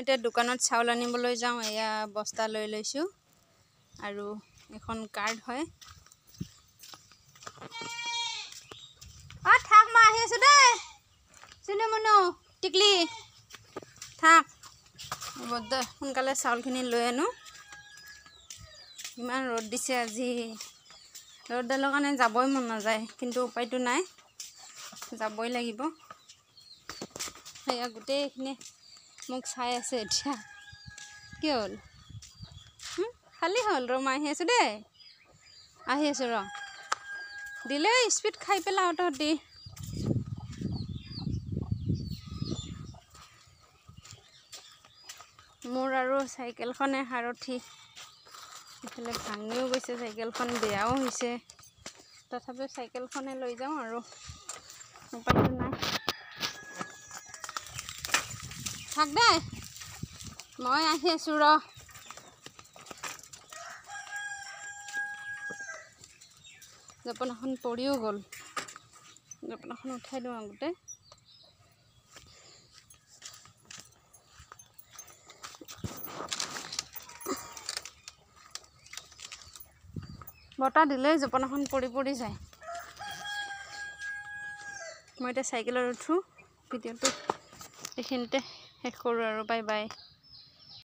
মই এতিয়া দোকানত চাউল আনিবলৈ যাওঁ এয়া বস্তা লৈ লৈছোঁ আৰু এখন কাৰ্ড হয় থাক মই আহি আছোঁ দেই চিনু মুনু টিকলি থাক বদ্দ সোনকালে চাউলখিনি লৈ আনো ইমান ৰ'দ দিছে আজি ৰ'দডালৰ কাৰণে যাবই মন নাযায় কিন্তু উপায়টো নাই যাবই লাগিব সেয়া গোটেইখিনি মোক চাই আছে এতিয়া কি হ'ল খালী হ'ল ৰ মই আহি আছোঁ ৰ দিলে স্পীড খাই পেলাওঁ তহঁতি মোৰ আৰু চাইকেলখনে সাৰথি ইফালে ভাঙিও গৈছে চাইকেলখন বেয়াও হৈছে তথাপিও চাইকেলখনে লৈ যাওঁ আৰু উপায়টো নাই থাক দে মই আহি আছোঁ ৰ জপনাখন পৰিও গ'ল জপনাখন উঠাই দিওঁ আগতে বতাহ দিলেই জপনাখন পৰি যায় মই এতিয়া চাইকেলত উঠোঁ ভিডিঅ'টো এইখিনিতে শেষ কৰোঁ আৰু বাই বাই